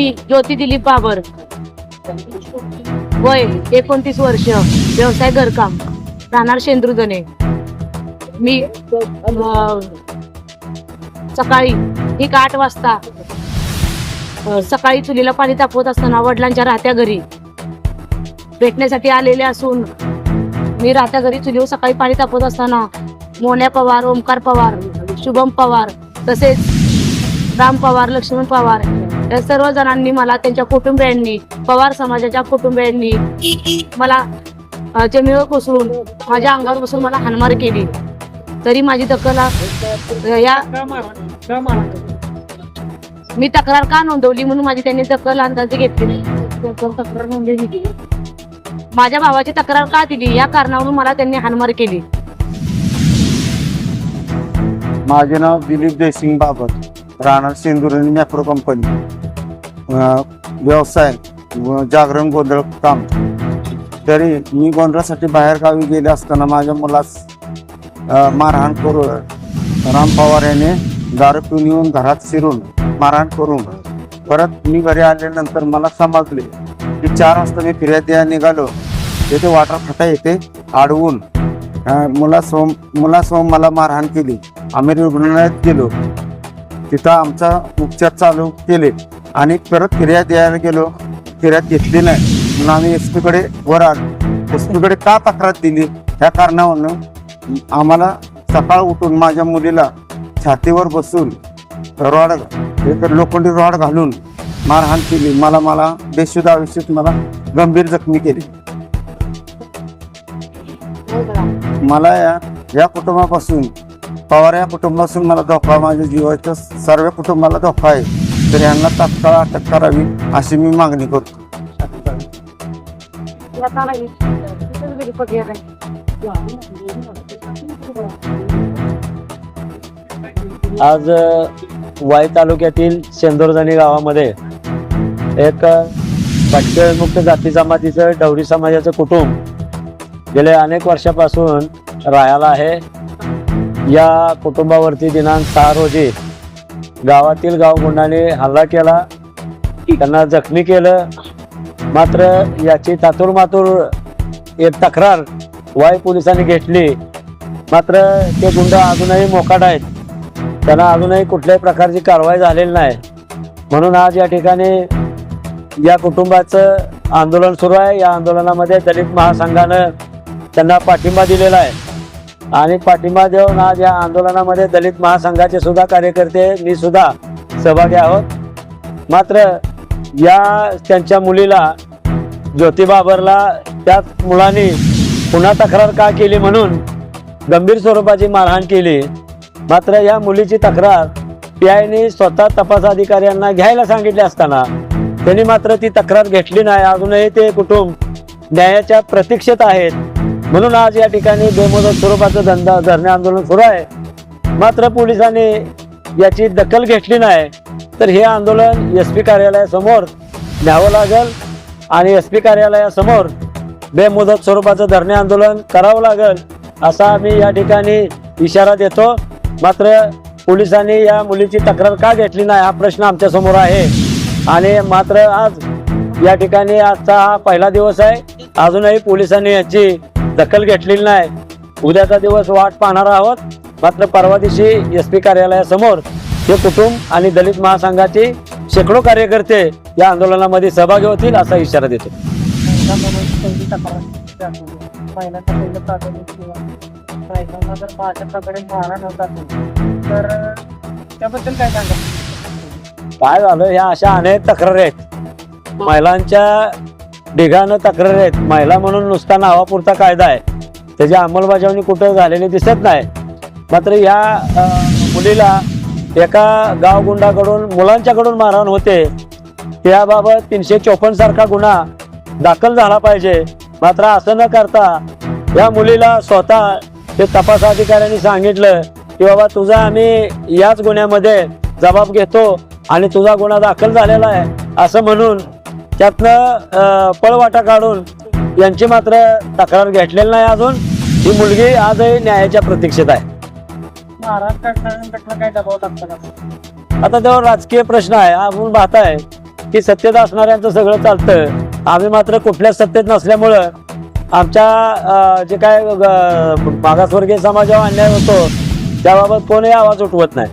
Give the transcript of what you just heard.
मी ज्योती दिलीप बाबर, वय 29 वर्ष, व्यवसाय घरकाम, राहणार शेंद्रुजणे. मी सकाळी ठीक 8 वाजता सकाळी चुलीला पाणी तापवत असताना वडिलांच्या राहत्या घरी भेटण्यासाठी आलेले असून मी राहत्या घरी चुलीवर सकाळी पाणी तापवत असताना मोन्या पवार, ओमकार पवार, शुभम पवार तसेच राम पवार, लक्ष्मण पवार या सर्व जणांनी मला, त्यांच्या कुटुंबियांनी, पवार समाजाच्या कुटुंबियांनी मला जमिनीवर कोसळून माझ्या अंगावर बसून मला हाणमार केली. तरी माझी दखल मी तक्रार का नोंदवली म्हणून माझी त्यांनी दखल अंदाजे घेतली. तक्रार नोंदवली, माझ्या भावाची तक्रार का दिली या कारणावरून मला त्यांनी हाणमार केली. माझे नाव दिलीप जयसिंग बाबर, राहणार शेंदुर्णी मॅक्रो कंपनी, व्यवसाय जागरण गोंधळ काम. तरी मी गोंधळासाठी बाहेर गावी गेले असताना माझ्या मुलास मारहाण करून राम पवार याने दारू पिऊन येऊन घरात शिरून मारहाण करून परत मी घरी आल्यानंतर मला समजले की 4 वाजता मी फिर्याद द्यायला निघालो. येथे वाटर फाटा येथे अडवून मुलासह मला मारहाण केली. आम्ही रुग्णालयात गेलो, तिथं आमचा उपचार चालू केले आणि परत फिर्याद द्यायला गेलो, फिर्याद घेतली नाही म्हणून आम्ही SP कडे वर आलो. SP कडे का तक्रार दिली ह्या कारणावरून आम्हाला सकाळ उठून माझ्या मुलीला छातीवर बसून लोखंडी रॉड घालून मारहाण केली. मला बेशुद्ध अवस्थेत मला गंभीर जखमी केली. मला या कुटुंबापासून, पवार या कुटुंबापासून मला धोका, माझ्या जीवाच्या सर्व कुटुंबाला धोका आहे. तर यांना तात्काळ अटक करावी अशी मी मागणी करतो. आज वाई तालुक्यातील शेंदुर्जणी गावामध्ये एक भटकेमुक्त जाती जमातीचं डवरी समाजाचं कुटुंब गेल्या अनेक वर्षापासून राहायला आहे. या कुटुंबावरती दिनांक 6 रोजी गावातील गावगुंडाने हल्ला केला, त्यांना जखमी केलं. मात्र याची तातूरमातूर एक तक्रार वाई पोलिसांनी घेतली. मात्र ते गुंड अजूनही मोकाट आहेत, त्यांना अजूनही कुठल्याही प्रकारची कारवाई झालेली नाही. म्हणून आज या ठिकाणी या कुटुंबाचं आंदोलन सुरू आहे. या आंदोलनामध्ये दलित महासंघानं त्यांना पाठिंबा दिलेला आहे आणि पाठिंबा देऊन आज या आंदोलनामध्ये दलित महासंघाचे सुद्धा कार्यकर्ते, मी सुद्धा सहभागी आहोत. मात्र या त्यांच्या मुलीला ज्योती बाबरला त्याच मुलांनी पुन्हा तक्रार का केली म्हणून गंभीर स्वरूपाची मारहाण केली. मात्र या मुलीची तक्रार PIने स्वतः तपास अधिकाऱ्यांना घ्यायला सांगितले असताना त्यांनी मात्र ती तक्रार घेतली नाही. अजूनही ते कुटुंब न्यायाच्या प्रतीक्षेत आहेत. म्हणून आज या ठिकाणी बेमुदत स्वरूपाचं धरणे आंदोलन सुरू आहे. मात्र पोलिसांनी याची दखल घेतली नाही तर हे आंदोलन SP कार्यालयासमोर न्यावं लागेल आणि SP कार्यालयासमोर बेमुदत स्वरूपाचं धरणे आंदोलन करावं लागेल असा मी या ठिकाणी इशारा देतो. मात्र पोलिसांनी या मुलीची तक्रार का घेतली नाही हा प्रश्न आमच्या समोर आहे. आणि मात्र आज या ठिकाणी आजचा हा पहिला दिवस आहे, अजूनही पोलिसांनी याची दखल घेतलेली नाही. उद्याचा दिवस वाट पाहणार आहोत. मात्र परवा दिवशी SP कार्यालयासमोर हे कुटुंब आणि दलित महासंघाचे शेकडो कार्यकर्ते या आंदोलनामध्ये सहभागी होतील असा इशारा देतो. काय झालं, ह्या अशा अनेक तक्रारी आहेत, महिलांच्या ढिगानं तक्रारी आहेत. महिला म्हणून नुसता नावापुरता कायदा आहे, त्याची अंमलबजावणी कुठं झालेली दिसत नाही. मात्र या मुलीला एका गावगुंडाकडून मुलांच्याकडून मारहाण होते, त्याबाबत 354 सारखा गुन्हा दाखल झाला पाहिजे. मात्र असं न करता या मुलीला स्वतः ते तपास अधिकाऱ्यांनी सांगितलं की बाबा तुझा आम्ही याच गुन्ह्यामध्ये जबाब घेतो आणि तुझा गुन्हा दाखल झालेला आहे असं म्हणून त्यातनं पळवाटा काढून यांची मात्र तक्रार घेतलेली नाही. अजून ही मुलगी आजही न्यायाच्या प्रतीक्षेत आहे. महाराष्ट्र काय दबाव टाकतात आता त्यावर राजकीय प्रश्न आहे. आपण पाहताय की सत्तेत असणाऱ्यांचं सगळं चालतं, आम्ही मात्र कुठल्याच सत्तेत नसल्यामुळं आमच्या जे काय मागासवर्गीय समाजावर अन्याय होतो त्याबाबत कोणीही आवाज उठवत नाही.